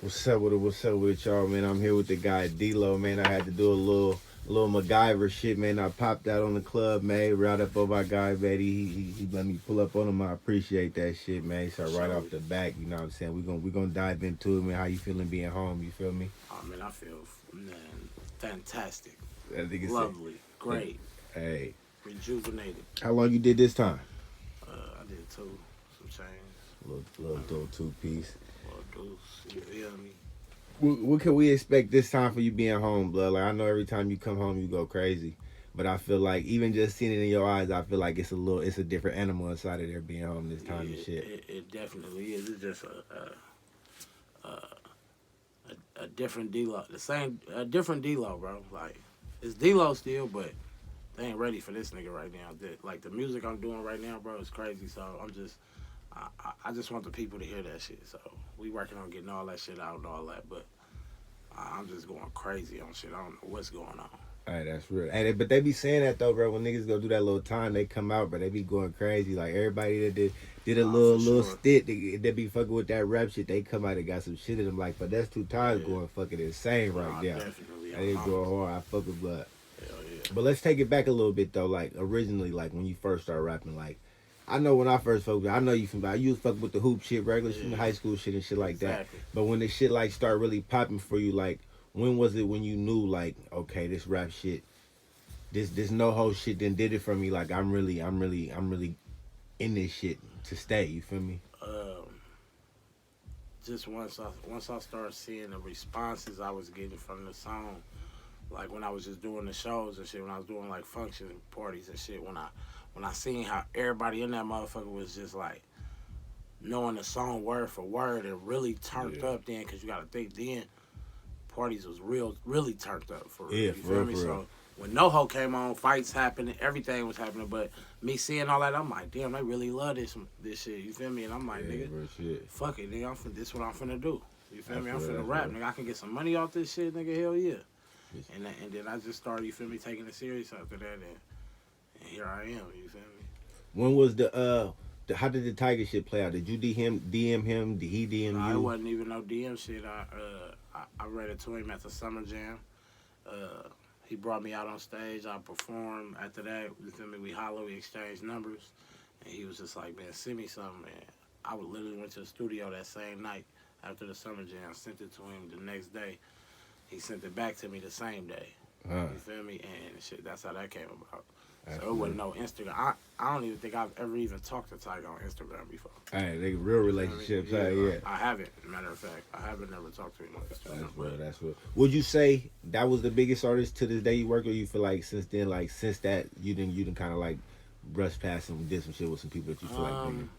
What's up with y'all, man? I'm here with the guy DLO, man. I had to do a little MacGyver shit, man. I popped out on the club, man. Right up on my guy, man. He let me pull up on him. I appreciate that shit, man. So right off the back, you know what I'm saying? We're gonna dive into it, man. How you feeling being home? You feel me? Oh man, I feel man, fantastic, I think it's lovely, it. great, Hey, rejuvenated. how long you did this time? I did too, some change, Little two piece. little deuce. You feel me? What can we expect this time for you being home, blood? Like I know every time you come home, you go crazy. But I feel like even just seeing it in your eyes, I feel like it's a different animal inside of there being home this time Yeah, and shit. it definitely is. It's just a different D-Lo. The same, a different D-Lo, bro. Like it's D-Lo still, but they ain't ready for this nigga right now. Like the music I'm doing right now, bro, is crazy. So I'm just. I just want the people to hear that shit. So we working on getting all that shit out and all that, but I'm just going crazy on shit. I don't know what's going on. Hey, that's real. Hey, but they be saying that though, bro. When niggas go do that little time, they come out, but they be going crazy. Like everybody that did a Nah, little for sure. stint, they be fucking with that rap shit. They come out and got some shit in them. Like, but that's two times Yeah. going fucking insane right Nah, now. definitely. They go hard. I fuck with blood. Hell yeah. But let's take it back a little bit though. Like originally, like when you first started rapping, like I know when I first fucked with, I know you from you was fucking with the hoop shit, regular shit, Yeah. high school shit and shit like that. Exactly. But when the shit like start really popping for you, like when was it when you knew like okay, this rap shit, this no ho shit then did it for me. Like I'm really in this shit to stay. You feel me? Um, just once I started seeing the responses I was getting from the song, like when I was just doing the shows and shit, when I was doing like functions and parties and shit, when I seen how everybody in that motherfucker was just like knowing the song word for word and really turned up then, because you got to think then parties was really turned up for real. Yeah, You for feel real, me? for real. So when NoHo came on, fights happening, everything was happening. But me seeing all that, I'm like, damn, they really love this shit. You feel me? And I'm like, Yeah, nigga, real shit. fuck it, nigga. This what I'm finna do. You feel That's me? I'm real. finna That's rap, real. nigga. I can get some money off this shit, nigga. Hell yeah. And then I just started, you feel me, taking it serious after that, and here I am. You feel me? When was how did the Tiger shit play out? Did you DM him? Did he DM Nah, it you? wasn't even no DM shit. I read it to him at the Summer Jam. Uh, he brought me out on stage. I performed. After that, you feel me? We hollered, we exchanged numbers, and he was just like, "Man, send me something." Man, I would literally went to the studio that same night after the Summer Jam. Sent it to him the next day. He sent it back to me the same day. Huh. You feel me? And shit, that's how that came about. That's So it wasn't real. no Instagram. I don't even think I've ever even talked to Tiger on Instagram before. Hey, they real You feel me? relationships. Yeah, Hey, yeah. I haven't. Matter of fact, I haven't never talked to him on Instagram. That's real. But That's real. Would you say that was the biggest artist to this day you work with? You feel like since then, like since that, you didn't kind of like brush past and did some shit with some people that you feel like bigger. um,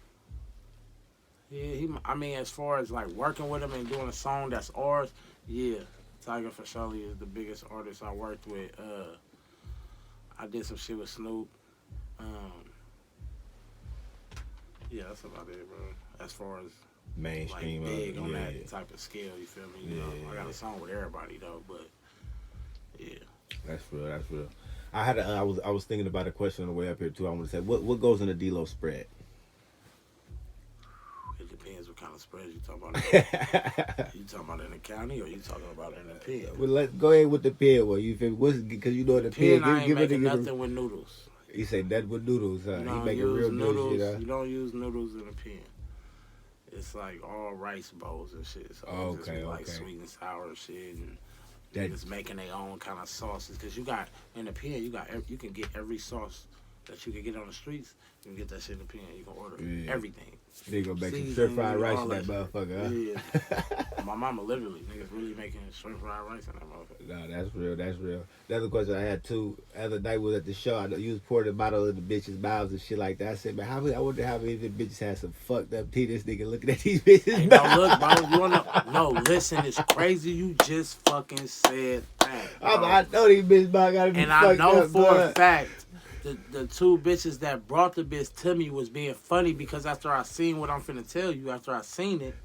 yeah, I mean, as far as like working with him and doing a song that's ours, yeah, Tiger for surely is the biggest artist I worked with. I did some shit with Snoop. Um, yeah, that's about it, bro. As far as like Mainstream, big on yeah, that type of scale, you feel me? You know, I got yeah. a song with everybody though, but yeah. That's real. That's real. I was thinking about a question on the way up here too. I want to say what goes in a D-Lo spread. It depends what kind of spread you talking about. You talking about in the county or you talking about in the pen? Well, let's go ahead with the pen. Well, you feel what's because you know the pen. Pen, I ain't Give it a making give. nothing with noodles. He say that with noodles. You He don't making use real noodles. good shit. You don't use noodles in a pen. It's like all rice bowls and shit. So Oh, it's just okay, be like okay. sweet and sour and shit. And That niggas making their own kind of sauces. Because you got, in the pen, you can get every sauce that you can get on the streets. You can get that shit in the pen. You can order Yeah. everything. they gonna make some stir Seasoning, fried rice all in that that motherfucker. Yeah. My mama literally, niggas really making shrimp fried rice in that motherfucker. Huh? No, that's real. That's real. The other question I had too. The other night was at the show. I know you was pouring the bottle in the bitches' mouths and shit like that. I said, man, I wonder how many of the bitches had some fucked up tea. This nigga looking at these bitches' Hey, mouths. no, look, bro. You wanna? No, listen. It's crazy. You just fucking said that, bro. I know these bitches mouths gotta be And I fucked know up, for blood. a fact the two bitches that brought the bitch to me was being funny because after I seen what I'm finna tell you, after I seen it,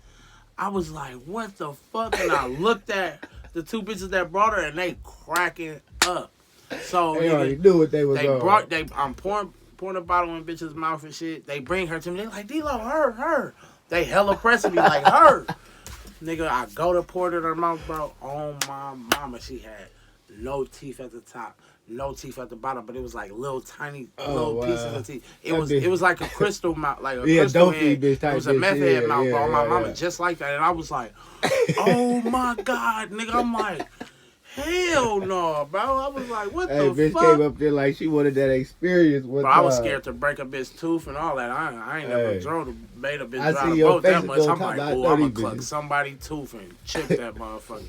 I was like, what the fuck? And I looked at the two bitches that brought her and they cracking up. So They already nigga, knew what they was they on. brought I'm pouring a bottle in bitch's mouth and shit. They bring her to me. They like, D-Lo, her. They hella pressing me like her. Nigga, I go to Porter her mouth, bro. Oh my mama, she had no teeth at the top, no teeth at the bottom, but it was like little tiny little pieces of teeth. It was like a crystal mouth, like a crystal head. Bitch type It was a bitch. meth head mouth, bro. My mama yeah. just like that, and I was like, oh my god, nigga. I'm like, hell no, bro. I was like, what Hey, the bitch fuck? came up there like she wanted that experience. But I was scared to break a bitch tooth and all that. I ain't never made a bitch I drive see a your boat that face much. go I'm top like, out oh, I'm 30 gonna cluck bitches. somebody's tooth and chip that motherfucker.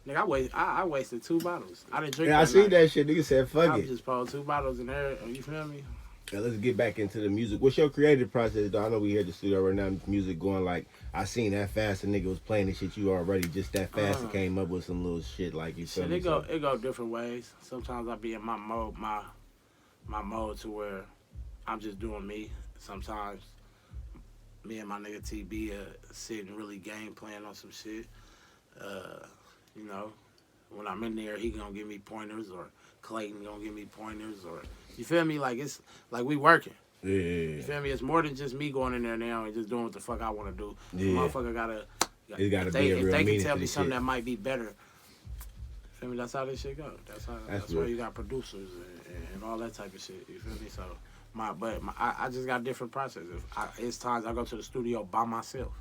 Nigga, I wasted 2 bottles. I didn't drink Yeah, I that seen night. that shit. Nigga said, fuck I it. just poured 2 bottles in there. You feel me? Now let's get back into the music. What's your creative process, though? I know we here at the studio right now, music going like, I seen that fast, a nigga was playing the shit you already just that fast and came up with some little shit like you feel Shit, me? it go different ways. Sometimes I be in my mode, my mode to where I'm just doing me. Sometimes me and my nigga TB sitting really game playing on some shit. You know, when I'm in there, he gonna give me pointers, or Clayton gonna give me pointers, or you feel me? Like it's like we working. Yeah. You feel me? It's more than just me going in there now and just doing what the fuck I want to do. Yeah. Motherfucker gotta. It gotta if be a real they meaning can tell to me this something shit. that might be better. Feel me? That's how this shit go. That's why real. you got producers and all that type of shit. You feel me? So I just got different processes. It's times I go to the studio by myself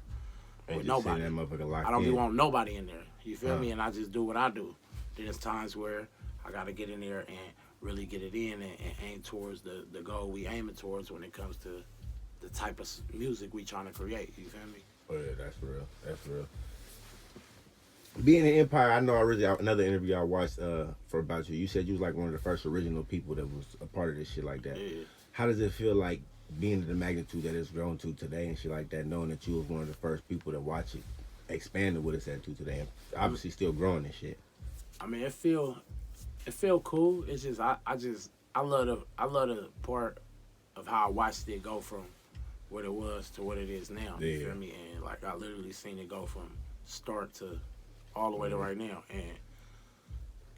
with nobody. That motherfucker locked I don't be in. wanting nobody in there. You feel me? And I just do what I do. Then there's times where I gotta get in there and really get it in and aim towards the goal we aiming towards when it comes to the type of music we trying to create. You feel me? Oh yeah, that's real. That's real. Being in Empire, I know another interview I watched for about you. You said you was like one of the first original people that was a part of this shit like that. Yeah. How does it feel like being the magnitude that it's grown to today and shit like that, knowing that you was one of the first people to watch it expand to what it's at to today, and obviously still growing and shit? I mean, it feel cool. It's just I love the part of how I watched it go from what it was to what it is now. You Yeah. feel me? And like I literally seen it go from start to all the way to right now. And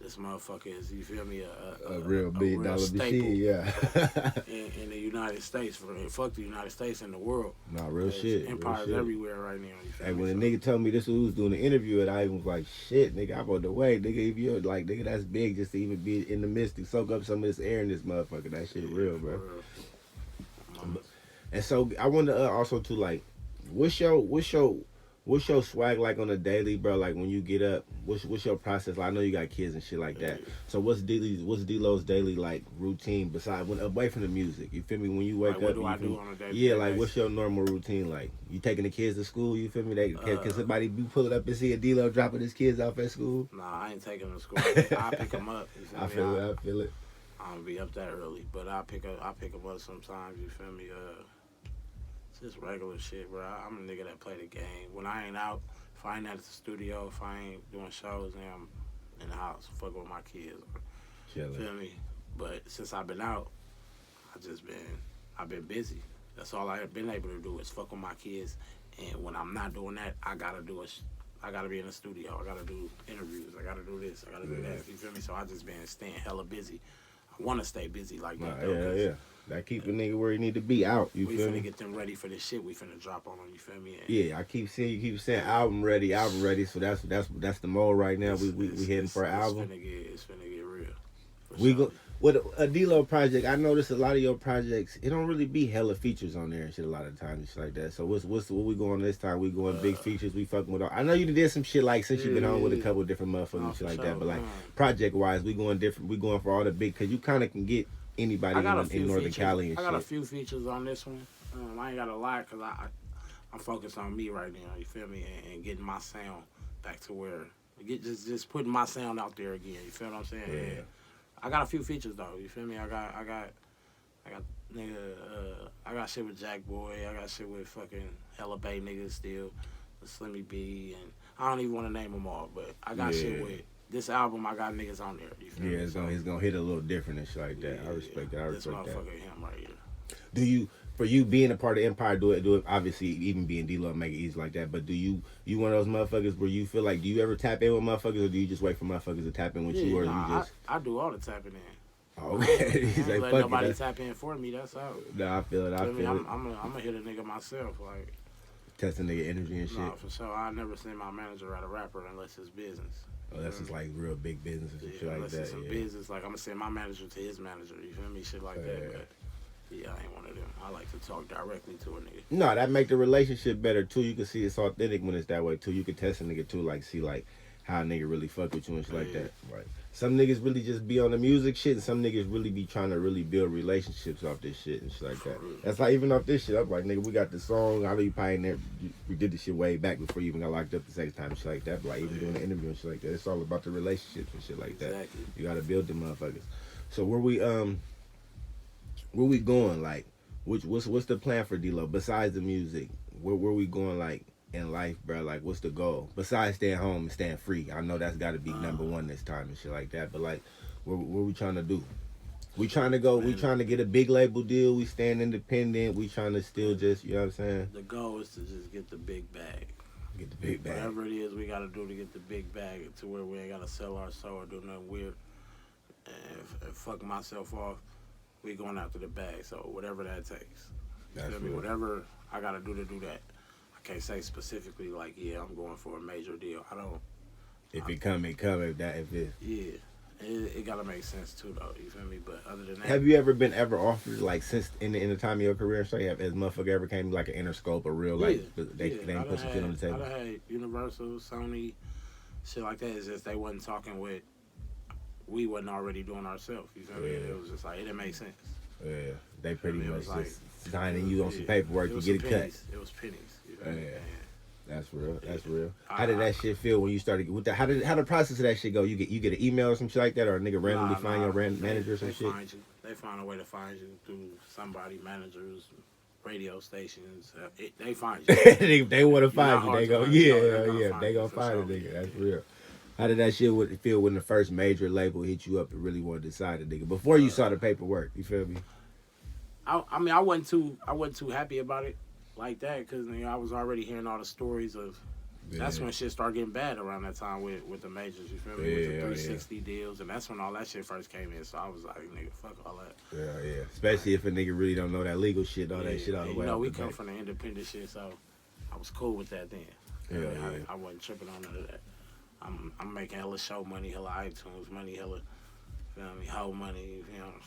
this motherfucker is, you feel me, A real big dollar staple machine, yeah. in the United States. Fuck the United States and the world. Nah, real shit. Empires real shit. everywhere right now. You feel Hey, me? when the nigga told me this was doing the interview, and I was like, shit, nigga, I'm on the way. Nigga, if you're like, nigga, that's big just to even be in the midst to soak up some of this air in this motherfucker. That shit real, bro. And so I wanted to also to like, what's your swag like on a daily, bro? Like when you get up, what's your process? Like, I know you got kids and shit like that. So what's D-Lo's daily like routine besides when away from the music? You feel me? When you wake Like, up, what do I do on a daily yeah, like basis? what's your normal routine like? You taking the kids to school? You feel me? Can somebody be pulling up and see a D-Lo dropping his kids off at school? Nah, I ain't taking them to school. I pick them up. You feel I me? feel it. I don't be up that early, but I pick them up sometimes. You feel me? Just regular shit, bro. I'm a nigga that play the game. When I ain't out, if I ain't at the studio, if I ain't doing shows, then I'm in the house, fucking with my kids. Chilling. Feel me? But since I've been out, I've been busy. That's all I've been able to do is fuck with my kids. And when I'm not doing that, I gotta be in the studio. I gotta do interviews. I gotta do this. I gotta do that. You feel me? So I just been staying hella busy. I want to stay busy like that. Though, Yeah. That keep a nigga where he need to be out. You we feel finna me? get them ready for this shit we finna drop on them. You feel me? And Yeah, I keep saying you keep saying album ready. So that's the mode right now. We heading for an album. It's finna get real. We go with a D-Lo project. I noticed a lot of your projects. It don't really be hella features on there and shit a lot of times and shit like that. So what we going this time? We going big features. We fucking with all. I know you did some shit like since you've been on with a couple of different motherfuckers and shit like that. But like project wise, we going different. We going for all the big because you kind of can get anybody in Northern Cali and shit. I got a few features on this one. I ain't got a lot because I'm focused on me right now. You feel me? And getting my sound back to where just putting my sound out there again. You feel what I'm saying? Yeah. I got a few features though. You feel me? I got nigga. I got shit with Jack Boy. I got shit with fucking Hella Bay niggas still, Slimmy B, and I don't even want to name them all. But I got shit with this album. I got niggas on there. You feel me? It's gonna hit a little different and shit like that. I respect that. This motherfucker, him right here. Do you? For you being a part of Empire, do it. Obviously, even being D-Lo make it easy like that. But do you one of those motherfuckers where you feel like, do you ever tap in with motherfuckers, or do you just wait for motherfuckers to tap in with you, or you just? I do all the tapping in. Oh, okay. He's I ain't like, let fuck nobody it. tap in for me. That's out. Nah, I feel it. I'm gonna hit a nigga myself. Like Testing nigga energy and shit. No, for sure. I never seen my manager at a rapper unless it's business. Oh, that's just like real big business and shit like unless that. It's a business, like I'm gonna send my manager to his manager. You feel me? Shit like that. But yeah, I ain't one of them. I like to talk directly to a nigga. No, that make the relationship better too. You can see it's authentic when it's that way too. You can test a nigga too, like see like how a nigga really fuck with you and shit like that. Right. Some niggas really just be on the music shit, and some niggas really be trying to really build relationships off this shit and shit like that. That's like even off this shit. I'm like, nigga, we got the song. I know you probably never, we did this shit way back before you even got locked up the second time and shit like that. But like even doing the interview and shit like that, it's all about the relationships and shit like that. Exactly. You gotta build them motherfuckers. So where we going? Like, what's the plan for DLO besides the music? Where we going like in life, bro? Like, what's the goal besides staying home and staying free? I know that's got to be number one this time and shit like that. But like, what we trying to do? We trying to go. We trying to get a big label deal. We staying independent. We trying to still just, you know what I'm saying? The goal is to just get the big bag. Get the big bag. Whatever it is we got to do to get the big bag to where we ain't got to sell our soul or do nothing weird and fuck myself off. We going after the bag. So whatever that takes. You feel me? Whatever I got to do that. I can't say specifically like, yeah, I'm going for a major deal. I don't. If it come, it come. If it. Yeah. It gotta make sense too, though. You feel me? But other than that, have you ever been offered like since in the time of your career? So have as motherfucker ever came like an Interscope, a real like they ain't put some shit on the table. I done had Universal, Sony, shit like that. It's just they wasn't talking with. We wasn't already doing ourselves. You feel me? It was just like it didn't make sense. Yeah, they pretty much like, just signing you on some paperwork to get it cut. It was pennies. You feel me? That's real. That's real. How did that shit feel when you started with that? How the process of that shit go? You get an email or some shit like that, or a nigga randomly find your manager or some shit? Find you. They find a way to find you through somebody, managers, radio stations. They find you. they want to find you. They go, yeah. They gonna find a nigga. That's real. How did that shit feel when the first major label hit you up and really wanted to sign a nigga before you saw the paperwork? You feel me? I mean, I wasn't too happy about it like that because I was already hearing all the stories of. That's when shit started getting bad around that time with the majors. You feel me? With the 360 deals, and that's when all that shit first came in. So I was like, nigga, fuck all that. Yeah. Especially if a nigga really don't know that legal shit, all that shit all the way. You know, we come from the independent shit, so I was cool with that then. I wasn't tripping on none of that. I'm making hella show money, hella iTunes money, hella. You know what I mean, whole money, you know what I'm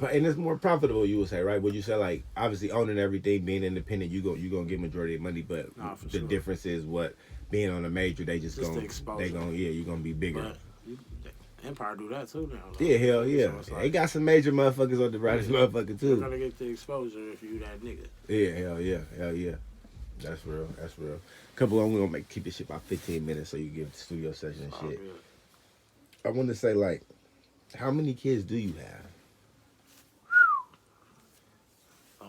saying? And it's more profitable, you would say, right? Would you say, like, obviously owning everything, being independent, you gonna get majority of money, but the difference is what being on a major, they just gonna you're gonna be bigger. But Empire do that too now. Though. Yeah, hell yeah. So they got some major motherfuckers on the right motherfucker too. You're gonna get the exposure if you that nigga. Yeah, hell yeah. That's real. Couple of them, we're gonna keep this shit about 15 minutes so you get the studio session and shit. Good. I want to say, like, how many kids do you have?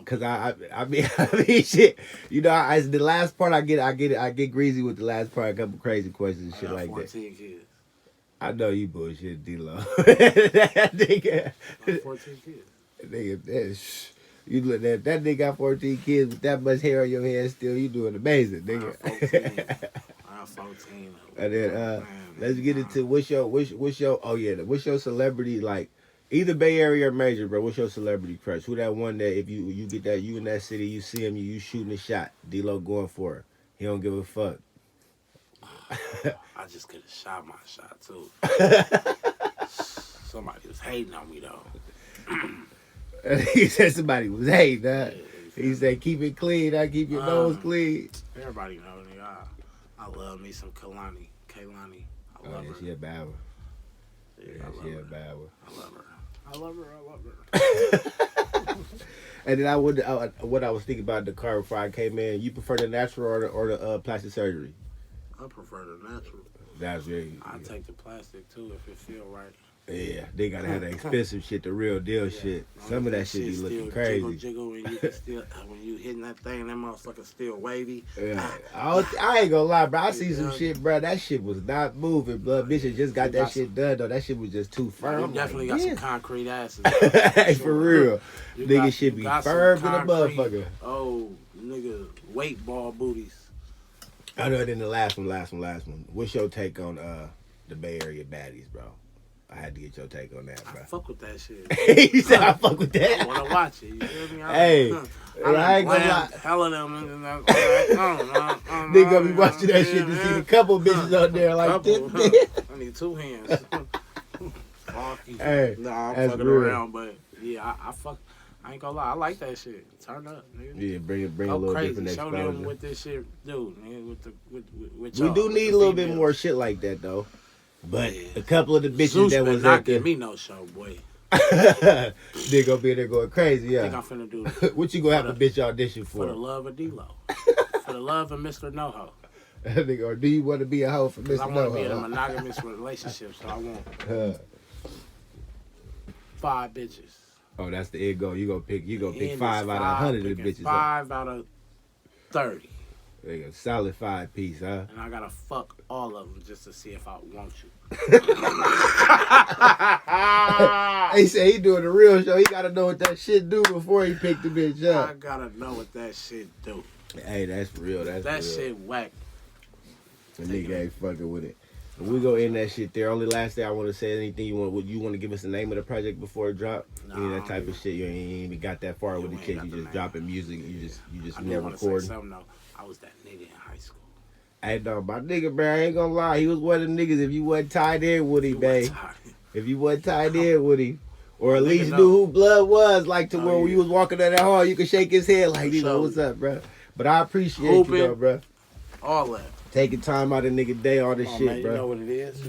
Cause I mean shit. You know, the last part I get greasy with the last part. A couple crazy questions and shit like 14 that. Kids. I know you bullshit, D-Lo. That nigga. 14 kids. Nigga, you look at that nigga got 14 kids with that much hair on your head still. You doing amazing, nigga. I'm 14. And then let's get into what's your celebrity, like, either Bay Area or major, bro. What's your celebrity crush? Who that one that if you get that, you in that city, you see him, you shooting a shot. D-Lo going for it. He don't give a fuck. I just could have shot my shot too. Somebody was hating on me though. He said somebody was hating, huh? He said keep it clean, I keep your nose clean. Everybody know me. I love me some Kaylani. I love her. She a bad one. Yeah, she a bad one. I love her. And then what I was thinking about the car before I came in. You prefer the natural or the plastic surgery? I prefer the natural. That's really. I take the plastic too if it feel right. Yeah, they gotta have that expensive shit, the real deal shit. Some of that shit be looking crazy. Jiggle, and you can still when you hitting that thing, that motherfucker still wavy. Yeah. I ain't gonna lie, bro. I see some shit, bro. That shit was not moving, blood. Bitches just got that shit done though. That shit was just too firm. You definitely got some concrete asses. Hey, for real, nigga shit be firm than a motherfucker. Oh, nigga, weight ball booties. I know. Then the last one. What's your take on the Bay Area baddies, bro? I had to get your take on that, I bro. fuck with that shit. He said I fuck with I that. wanna watch it. You feel me? Hey, I ain't gonna lie. Hell of them. Nigga gonna be watching that shit to see the couple bitches out there like this. I need 2 hands. Hey, nah, I'm that's fucking real. around, but yeah, I fuck. I ain't gonna lie, I like that shit. Turn up, nigga. Yeah, bring a Go little crazy. different Show them exposure. what this shit do, nigga. With We y'all, do with need the a little bit females. more shit like that though. But Yeah. a couple of the bitches Zeus that been was not at the giving me no show, boy. they gonna be there going crazy, I think yeah. I'm finna do What you gonna have a bitch audition for the for? love of DLO. For the love of Mr. NoHo. Nigga, or do you want to be a hoe for Cause I Mr. want to be in a No? monogamous relationship, so I want Huh. 5 bitches. Oh, that's the end goal. You gonna pick And 5 out of 100 of the picking bitches. 5 out of 30. Nigga, solid 5 piece, huh? And I gotta fuck all of them just to see if I want you. He said he doing the real show. He gotta know what that shit do before he pick the bitch I up. gotta know what that shit do. Hey, that's real. That's That real. shit whack. The nigga ain't fucking with it. We go in that shit there. Only last thing I want to say, anything you want to give us the name of the project before it drop? Any of that type of shit. You ain't even got that far with the we ain't kids. got You the just name. dropping music. You just I never do want to say recording. something though. I was that nigga in high school. Hey, dog, my nigga, bro, I ain't gonna lie. He was one of the niggas. If you wasn't tied in with him, You babe. was tired. If you wasn't tied in with him, or at Nigga least know. knew who Blood was, like to Oh, where yeah. you was walking down that hall, you could shake his head like, For you know, sure. what's up, bro? But I appreciate Hooping. you, though, bro. All that. Taking time out of nigga day, all this Come on, shit, man, bro. You know what it is.